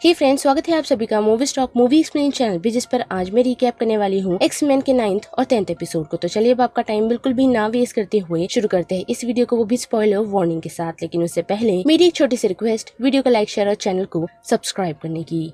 हे friends, स्वागत है आप सभी का movie stock movie explain channel पे, जिस पर आज मैं रिकैप करने वाली हूँ एक्स-मैन के 9th और 10th एपिसोड को। तो चलिए अब आपका टाइम बिल्कुल भी ना वेस्ट करते हुए शुरू करते हैं इस वीडियो को, वो भी स्पॉइलर वार्निंग के साथ। लेकिन उससे पहले मेरी एक छोटी सी रिक्वेस्ट, वीडियो को लाइक, शेयर और चैनल को सब्सक्राइब करने की।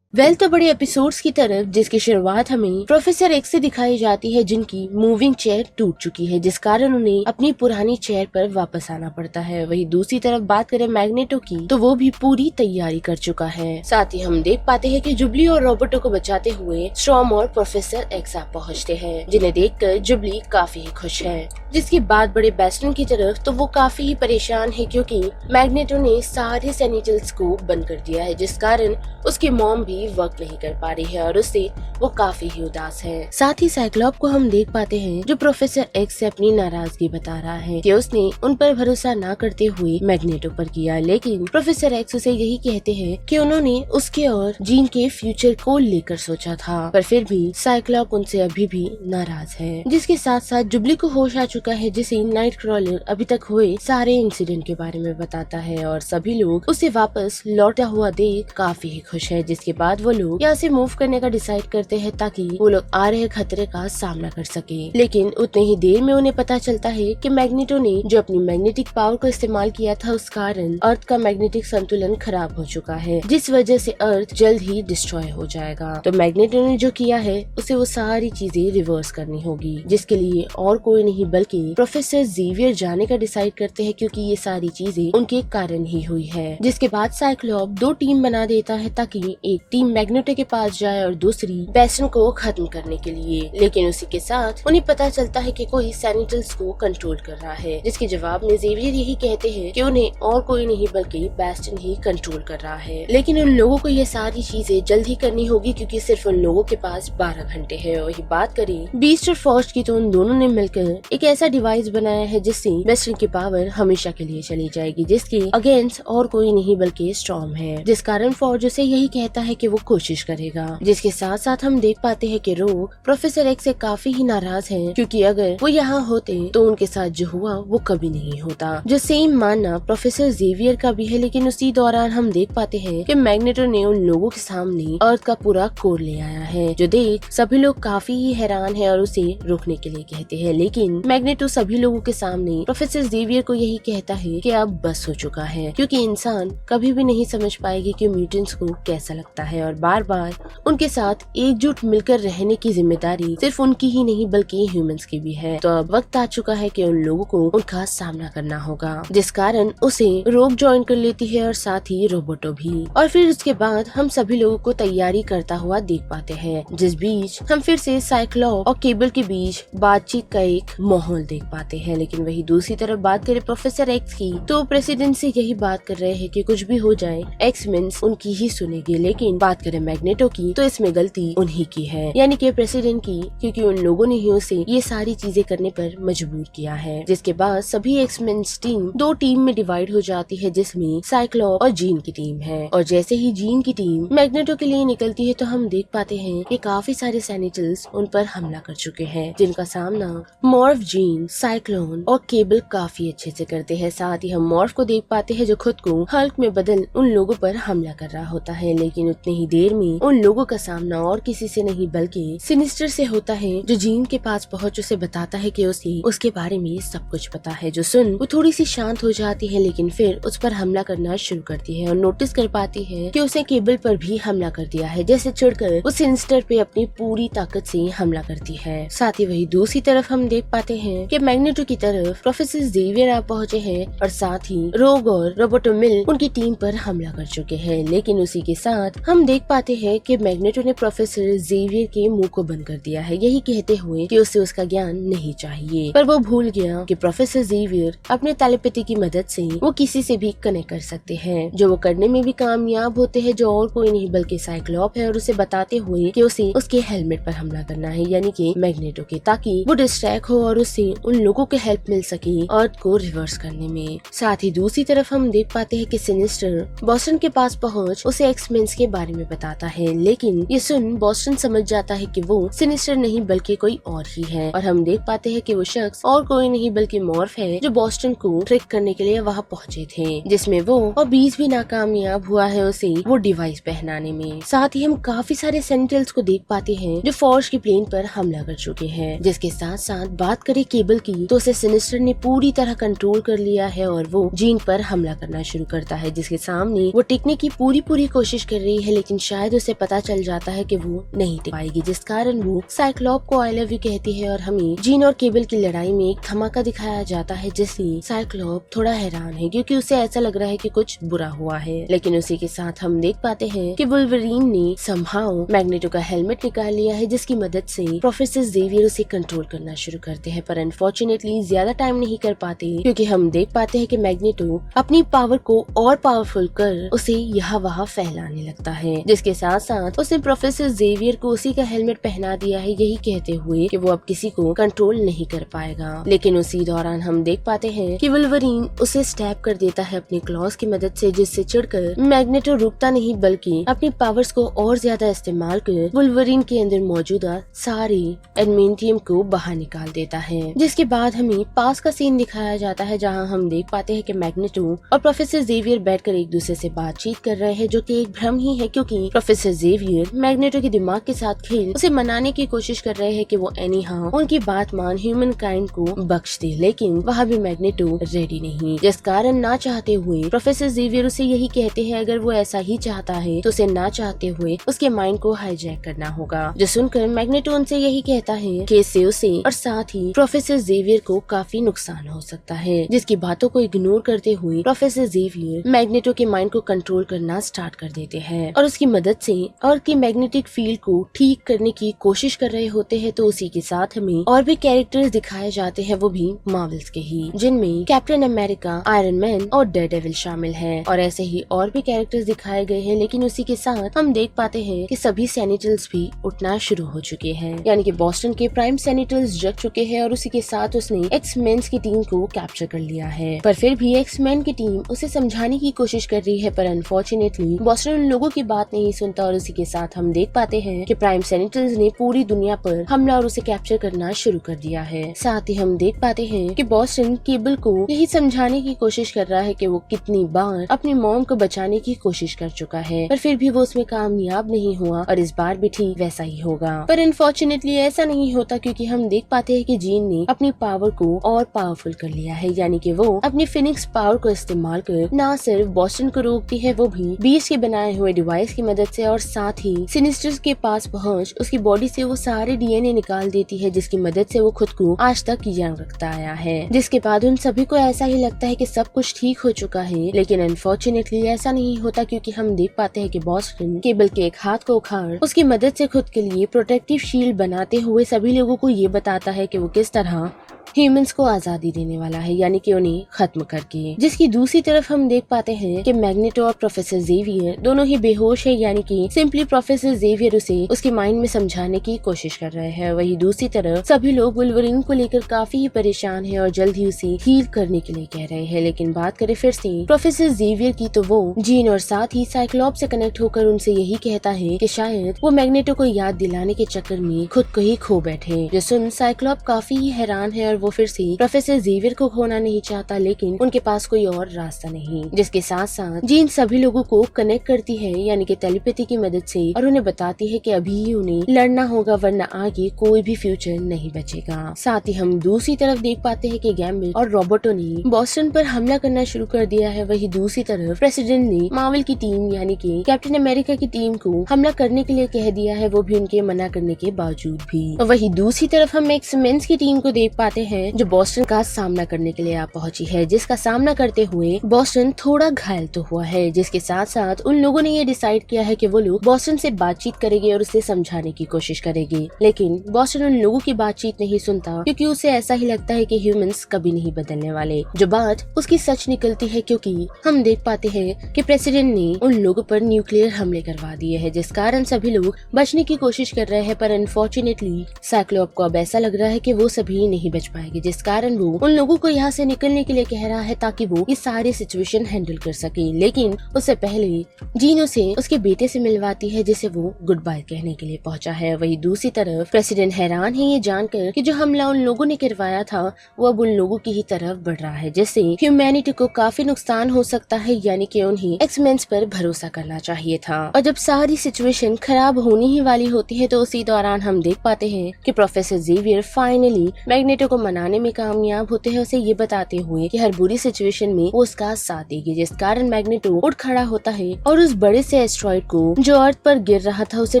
तो बड़े एपिसोड्स की तरफ, जिसकी शुरुआत हमें प्रोफेसर एक्स से दिखाई जाती है, जिनकी मूविंग चेयर टूट चुकी है, जिस कारण उन्हें अपनी पुरानी चेयर पर वापस आना पड़ता है। वही दूसरी तरफ बात करें मैग्नेटो की, तो वो भी पूरी तैयारी कर चुका है। साथ ही हम देख पाते हैं कि जुबली और रॉबर्टो को बचाते हुए स्टॉर्म और प्रोफेसर एक्स आ पहुँचते हैं, जिन्हें देखकर जुबली काफी खुश है। जिसकी बात बड़े बेस्टन की तरफ, तो वो काफी परेशान है क्योंकि मैग्नेटो ने सारे सैनिटल्स को बंद कर दिया है, जिस कारण उसकी मॉम भी वर्क नहीं कर पा रही है और उससे वो काफी ही उदास है। साथ ही साइक्लॉप को हम देख पाते हैं, जो प्रोफेसर एक्स से अपनी नाराजगी बता रहा है कि उसने उन पर भरोसा न करते हुए मैग्नेटो पर किया। लेकिन प्रोफेसर एक्स उसे यही कहते हैं कि उन्होंने उसके और जीन के फ्यूचर को लेकर सोचा था, पर फिर भी साइक्लॉप उनसे अभी भी नाराज है। जिसके साथ साथ जुबली को होश आ चुका है, जिसे नाइट क्रॉलर अभी तक हुए सारे इंसिडेंट के बारे में बताता है और सभी लोग उसे वापस लौटा हुआ देख काफी ही खुश है। जिसके बाद वो लोग यहाँ से मूव करने का डिसाइड करते हैं ताकि वो लोग आ रहे खतरे का सामना कर सके। लेकिन उतने ही देर में उन्हें पता चलता है कि मैग्नेटो ने जो अपनी मैग्नेटिक पावर को इस्तेमाल किया था, उस कारण अर्थ का मैग्नेटिक संतुलन खराब हो चुका है, जिस वजह से अर्थ जल्द ही डिस्ट्रॉय हो जाएगा। तो मैग्नेटो ने जो किया है, उसे वो सारी चीजें रिवर्स करनी होगी, जिसके लिए और कोई नहीं बल्कि प्रोफेसर जेवियर जाने का डिसाइड करते हैं, क्योंकि ये सारी चीजें उनके कारण ही हुई है। जिसके बाद साइक्लॉप दो टीम बना देता है ताकि एक टीम मैग्नेटो के पास जाए और दूसरी बेस्टन को खत्म करने के लिए। लेकिन उसी के साथ उन्हें पता चलता है कि कोई सैनिटल्स को कंट्रोल कर रहा है, जिसके जवाब में जेवियर यही कहते हैं कि उन्हें और कोई नहीं बल्कि बेस्टन ही कंट्रोल कर रहा है। लेकिन उन लोगों को ये सारी चीजें जल्द ही करनी होगी, क्योंकि सिर्फ उन लोगों के पास 12 घंटे है। वही बात करें बीस्ट और फॉस्ट की, तो उन दोनों ने मिलकर एक ऐसा डिवाइस बनाया है जिससे बेस्टन की पावर हमेशा के लिए चली जाएगी, जिसके अगेंस्ट और कोई नहीं बल्कि स्टॉर्म है। जिस कारण फॉर्ज उसे यही कहता है कि वो कोशिश करेगा। जिसके साथ साथ हम देख पाते हैं कि रोग प्रोफेसर एक्स से काफी ही नाराज है, क्योंकि अगर वो यहाँ होते तो उनके साथ जो हुआ वो कभी नहीं होता। जो सेम मानना प्रोफेसर जेवियर का भी है। लेकिन उसी दौरान हम देख पाते हैं कि मैग्नेटो ने उन लोगों के सामने अर्थ का पूरा कोर ले आया है, जो देख सभी लोग काफी ही हैरान है और उसे रोकने के लिए कहते हैं। लेकिन मैग्नेटो सभी लोगों के सामने प्रोफेसर जेवियर को यही कहता है कि अब बस हो चुका है, क्योंकि इंसान कभी भी नहीं समझ पाएगी कि म्यूटेंट्स को कैसा लगता है और बार बार उनके साथ एकजुट मिलकर रहने की जिम्मेदारी सिर्फ उनकी ही नहीं बल्कि ह्यूमंस की भी है। तो अब वक्त आ चुका है कि उन लोगों को उनका सामना करना होगा, जिस कारण उसे रोग ज्वाइन कर लेती है और साथ ही रोबोटो भी। और फिर उसके बाद हम सभी लोगों को तैयारी करता हुआ देख पाते हैं, जिस बीच हम फिर से साइक्लॉप और केबल के बीच बातचीत का एक माहौल देख पाते हैं। लेकिन वही दूसरी तरफ बात करें प्रोफेसर एक्स की, तो प्रेसिडेंट से यही बात कर रहे हैं कि कुछ भी हो जाए एक्स-मेन उनकी ही सुनेगी। लेकिन बात करें मैग्नेटो की, तो इसमें गलती उन्हीं की है, यानी कि प्रेसिडेंट की, क्योंकि उन लोगों ने ही उसे ये सारी चीजें करने पर मजबूर किया है। जिसके बाद सभी एक्स-मेन टीम दो टीम में डिवाइड हो जाती है, जिसमें साइक्लॉप और जीन की टीम है। और जैसे ही जीन की टीम मैग्नेटो के लिए निकलती है, तो हम देख पाते हैं कि काफी सारे सैनिटल्स उन पर हमला कर चुके हैं, जिनका सामना मॉर्फ, जीन, साइक्लोन और केबल काफी अच्छे से करते हैं। साथ ही हम मॉर्फ को देख पाते हैं, जो खुद को हल्क में बदल उन लोगों पर हमला कर रहा होता है। लेकिन उतने ही देर में उन लोगों का सामना और किसी से नहीं बल्कि सिनिस्टर से होता है, जो जीन के पास पहुंच उसे बताता है कि उसे उसके बारे में सब कुछ पता है। जो सुन वो थोड़ी सी शांत हो जाती है, लेकिन फिर उस पर हमला करना शुरू करती है और नोटिस कर पाती है कि उसे केबल पर भी हमला कर दिया है। जैसे चिढ़कर वो सिनिस्टर पे अपनी पूरी ताकत से हमला करती है। साथ ही वही दूसरी तरफ हम देख पाते हैं कि मैग्नेटो की तरफ प्रोफेसर जेवियर आ पहुंचे हैं और साथ ही रोग और रोबोटो मिल उनकी टीम पर हमला कर चुके हैं। लेकिन उसी के साथ हम देख पाते हैं कि मैग्नेटो ने प्रोफेसर जेवियर के मुंह को बंद कर दिया है, यही कहते हुए कि उसे उसका ज्ञान नहीं चाहिए। पर वो भूल गया कि प्रोफेसर जेवियर अपने टेलीपैथी की मदद से वो किसी से भी कनेक्ट कर सकते हैं, जो वो करने में भी कामयाब होते हैं, जो और कोई नहीं बल्कि साइक्लॉप है। और उसे बताते हुए कि उसे उसके हेलमेट पर हमला करना है, यानी कि मैग्नेटो के, ताकि वो डिस्ट्रैक्ट हो और उससे उन लोगों के हेल्प मिल सके अर्थ को रिवर्स करने में। साथ ही दूसरी तरफ हम देख पाते हैं कि सिनिस्टर बॉस्टन के पास पहुंच उसे एक्स-मेन के बारे में बताता है, लेकिन ये सुन बॉस्टन समझ जाता है कि वो सिनिस्टर नहीं बल्कि कोई और ही है। और हम देख पाते हैं कि वो शख्स और कोई नहीं बल्कि मॉर्फ है, जो बॉस्टन को ट्रिक करने के लिए वहाँ पहुँचे थे, जिसमें वो और 20 भी नाकामयाब हुआ है उसे वो डिवाइस पहनाने में। साथ ही हम काफी सारे सेंटिनल्स को देख पाते हैं जो फॉर्ज के प्लेन पर हमला कर चुके हैं। जिसके साथ साथ बात करें केबल की, तो उसे सिनिस्टर ने पूरी तरह कंट्रोल कर लिया है और वो जीन पर हमला करना शुरू करता है, जिसके सामने वो टिकने की पूरी कोशिश कर रही है, लेकिन शायद उसे पता चल जाता है कि वो नहीं टिक पाएगी, जिस कारण वो साइक्लॉप को आई लव यू कहती है। और हमें जीन और केबल की लड़ाई में एक धमाका दिखाया जाता है, जिससे साइक्लॉप थोड़ा हैरान है क्योंकि उसे ऐसा लग रहा है कि कुछ बुरा हुआ है। लेकिन उसी के साथ हम देख पाते हैं कि वुल्वरीन ने समहाउ मैग्नेटो का हेलमेट निकाल लिया है, जिसकी मदद से प्रोफेसर जेवियर उसे कंट्रोल करना शुरू करते हैं। पर अनफॉर्चुनेटली ज्यादा टाइम नहीं कर पाते, क्योंकि हम देख पाते हैं कि मैग्नेटो अपनी पावर को और पावरफुल कर उसे यहाँ वहाँ फैलाने लगता है, जिसके साथ साथ उसने प्रोफेसर जेवियर को उसी का हेलमेट पहना दिया है, यही कहते हुए कि वो अब किसी को कंट्रोल नहीं कर पाएगा। लेकिन उसी दौरान हम देख पाते हैं कि वुल्वरीन उसे स्टैब कर देता है अपनी क्लॉज की मदद से, जिससे चिढ़कर मैग्नेटो रुकता नहीं बल्कि अपनी पावर्स को और ज्यादा इस्तेमाल कर वुल्वरीन के अंदर मौजूदा सारे एडमेंटियम को बाहर निकाल देता है। जिसके बाद हमें पास का सीन दिखाया जाता है, जहां हम देख पाते हैं कि मैग्नेटो और प्रोफेसर जेवियर बैठकर एक दूसरे से बातचीत कर रहे हैं, जो कि एक भ्रम ही है, क्योंकि प्रोफेसर जेवियर मैग्नेटो के दिमाग के साथ खेल उसे मनाने की कोशिश कर रहे हैं कि वो एनी हाउ उनकी बात मान ह्यूमन काइंड को बख्श दे, लेकिन वहाँ भी मैग्नेटो रेडी नहीं, जिस कारण ना चाहते हुए प्रोफेसर जेवियर उसे यही कहते हैं अगर वो ऐसा ही चाहता है तो उसे ना चाहते हुए उसके माइंड को हाईजैक करना होगा। जो सुनकर मैग्नेटो उनसे यही कहता है कि इससे उसे और साथ ही प्रोफेसर जेवियर को काफी नुकसान हो सकता है, जिसकी बातों को इग्नोर करते हुए प्रोफेसर जेवियर मैग्नेटो के माइंड को कंट्रोल करना स्टार्ट कर देते हैं और उसकी मदद से अर्थ की मैग्नेटिक फील्ड को ठीक करने की कोशिश कर रहे होते हैं। तो उसी के साथ हमें और भी कैरेक्टर्स दिखाए जाते हैं, वो भी मार्वल्स के ही, जिनमें कैप्टन अमेरिका, आयरन मैन और डेयरडेविल शामिल है। और ऐसे ही और भी कैरेक्टर्स दिखाए गए हैं, लेकिन उसी के साथ हम देख पाते हैं कि सभी सेनेटल्स भी उठना शुरू हो चुके हैं, यानी कि बॉस्टन के प्राइम सेनेटल्स जग चुके हैं और उसी के साथ उसने एक्स मैन की टीम को कैप्चर कर लिया है। पर फिर भी एक्स मैन की टीम उसे समझाने की कोशिश कर रही है, पर अनफॉर्चुनेटली बॉस्टन उन लोगों की बात नहीं सुनता और उसी के साथ हम देख पाते हैं कि प्राइम सेनेटल्स ने पूरी दुनिया पर हमला और उसे कैप्चर करना शुरू कर दिया है। साथ ही हम देख पाते हैं कि बॉस्टन केबल को यही समझाने की कोशिश कर रहा है कि वो कितनी बार अपनी मॉम को बचाने की कोशिश कर चुका है, पर फिर भी वो उसमें कामयाब नहीं हुआ और इस बार भी ठीक वैसा ही होगा। पर अनफॉर्चुनेटली ऐसा नहीं होता, क्योंकि हम देख पाते हैं कि जीन ने अपनी पावर को और पावरफुल कर लिया है, यानी कि वो अपनी फिनिक्स पावर को इस्तेमाल कर न सिर्फ बॉस्टन को रोकती है, वो भी बीस्ट के बनाए हुए डिवाइस की मदद से, और साथ ही सिनिस्टर के पास पहुँच उसकी बॉडी से वो सारे डीएनए निकाल देती है, जिसकी मदद से वो खुद को आज तक यंग रखता आया है। जिसके बाद उन सभी को ऐसा ही लगता है कि सब कुछ ठीक हो चुका है, लेकिन अनफॉर्चुनेटली ऐसा नहीं होता, क्योंकि हम देख पाते हैं कि बॉस्टन केबल के एक हाथ को उखाड़ उसकी मदद से खुद के लिए प्रोटेक्टिव शील्ड बनाते हुए सभी लोगों को ये बताता है कि वो किस तरह ह्यूमंस को आजादी देने वाला है, यानी कि उन्हें खत्म करके। जिसकी दूसरी तरफ हम देख पाते हैं कि मैग्नेटो और प्रोफेसर जेवियर दोनों ही बेहोश है, यानी कि सिंपली प्रोफेसर जेवियर उसे उसके माइंड में समझाने की कोशिश कर रहे हैं। वही दूसरी तरफ सभी लोग वुल्वरीन को लेकर काफी ही परेशान है और जल्द ही उसे हील करने के लिए कह रहे हैं। लेकिन बात करें फिर से प्रोफेसर जेवियर की, तो वो जीन और साथ ही साइक्लॉप से कनेक्ट होकर उनसे यही कहता है कि शायद वो मैग्नेटो को याद दिलाने के चक्कर में खुद को ही खो बैठे। जो सुन साइक्लॉप काफी ही हैरान है और वो फिर से प्रोफेसर जेवियर को खोना नहीं चाहता, लेकिन उनके पास कोई और रास्ता नहीं। जिसके साथ साथ जीन सभी लोगों को कनेक्ट करती है, यानी कि टेलीपैथी की मदद से, और उन्हें बताती है कि अभी ही उन्हें लड़ना होगा, वरना आगे कोई भी फ्यूचर नहीं बचेगा। साथ ही हम दूसरी तरफ देख पाते हैं कि गैम्बिट और रॉबर्टो ने बॉस्टन पर हमला करना शुरू कर दिया है। वही दूसरी तरफ प्रेसिडेंट ने मार्वल की टीम यानी कि कैप्टन अमेरिका की टीम को हमला करने के लिए कह दिया है, वो भी उनके मना करने के बावजूद भी। वही दूसरी तरफ हम एक्स मैन की टीम को देख पाते हैं, जो बॉस्टन का सामना करने के लिए आ पहुंची है, जिसका सामना करते हुए बॉस्टन थोड़ा घायल तो हुआ है। जिसके साथ साथ उन लोगों ने ये डिसाइड किया है कि वो लोग बॉस्टन से बातचीत करेंगे और उसे समझाने की कोशिश करेंगे, लेकिन बॉस्टन उन लोगों की बातचीत नहीं सुनता, क्योंकि उसे ऐसा ही लगता है कि ह्यूमंस कभी नहीं बदलने वाले। जो बात उसकी सच निकलती है, क्योंकि हम देख पाते हैं कि प्रेसिडेंट ने उन लोगों पर न्यूक्लियर हमले करवा दिए हैं, जिस कारण सभी लोग बचने की कोशिश कर रहे हैं। पर अनफॉर्चुनेटली साइक्लोप को अब ऐसा लग रहा है कि वो सभी नहीं बच पाएगी, जिस कारण वो उन लोगों को यहाँ से निकलने के लिए कह रहा है ताकि वो ये सारी सिचुएशन हैंडल कर सके। लेकिन उससे पहले जीन उसे उसके बेटे से मिलवाती है जिसे वो गुड बाय कहने के लिए पहुंचा है। वही दूसरी तरफ प्रेसिडेंट हैरान है ये जानकर कि जो हमला उन लोगों ने करवाया था वो अब उन लोगों की ही तरफ बढ़ रहा है, जिससे ह्यूमैनिटी को काफी नुकसान हो सकता है, यानी कि उन्हें एक्समेंस पर भरोसा करना चाहिए था। और जब सारी सिचुएशन खराब होने ही वाली होती है तो उसी दौरान हम देख पाते हैं कि प्रोफेसर जेवियर फाइनली मैग्नेटो को मनाने में कामयाब होते हैं, उसे ये बताते हुए कि हर बुरी सिचुएशन में वो उसका साथ देगी, जिस कारण मैग्नेटो उठ खड़ा होता है और उस बड़े से एस्ट्रॉइड को जो अर्थ पर गिर रहा था उसे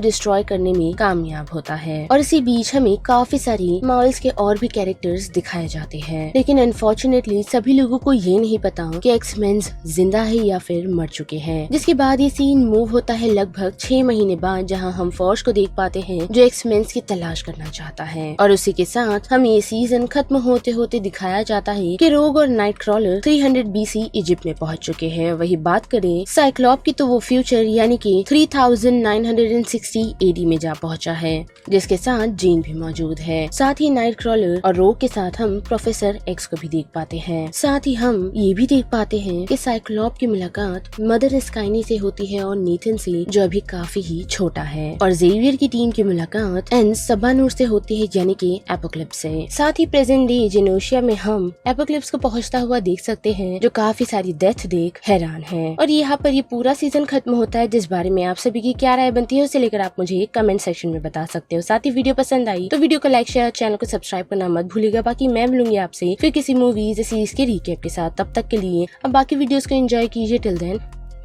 डिस्ट्रॉय करने में कामयाब होता है। और इसी बीच हमें काफी सारी मार्वल्स के और भी कैरेक्टर्स दिखाए जाते हैं, लेकिन अनफॉर्चुनेटली सभी लोगों को ये नहीं पता कि एक्समेन जिंदा है या फिर मर चुके हैं। जिसके बाद ये सीन मूव होता है लगभग 6 महीने बाद, जहां हम फॉर्ज को देख पाते हैं जो एक्समेन की तलाश करना चाहता है। और उसी के साथ हमें ये सीजन खत्म होते होते दिखाया जाता है कि रोग और नाइट क्रॉलर 300 BC इजिप्ट में पहुंच चुके हैं। वही बात करें साइक्लॉप की तो वो फ्यूचर यानी कि 3960 AD में जा पहुंचा है, जिसके साथ जीन भी मौजूद है। साथ ही नाइट क्रॉलर और रोग के साथ हम प्रोफेसर एक्स को भी देख पाते हैं। साथ ही हम ये भी देख पाते हैं कि साइक्लॉप की मुलाकात मदर स्काइनी से होती है और नेथन से, जो अभी काफी ही छोटा है। और जेवियर की टीम की मुलाकात एंस सबानूर से होती है, यानी कि एपोक्लिप्स से। साथ ही प्रेजेंट डे जेनोशिया में हम एपोक्लिप्स को पहुंचता हुआ देख सकते हैं, जो काफी सारी डेथ देख हैरान है। और यहाँ पर ये पूरा सीजन खत्म होता है, जिस बारे में आप सभी की क्या राय बनती है उसे लेकर आप मुझे कमेंट सेक्शन में बता सकते हो। साथ ही वीडियो पसंद आई तो वीडियो को लाइक शेयर, चैनल को सब्सक्राइब करना मत भूलिएगा। बाकी मैं मिलूंगी आपसे फिर किसी मूवीज या सीरीज के रिकैप के साथ। तब तक के लिए अब बाकी वीडियोस को एंजॉय कीजिए। Till then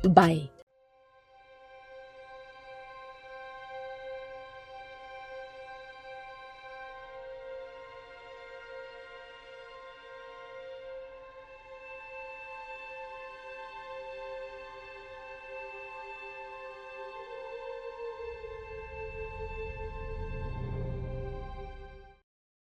bye.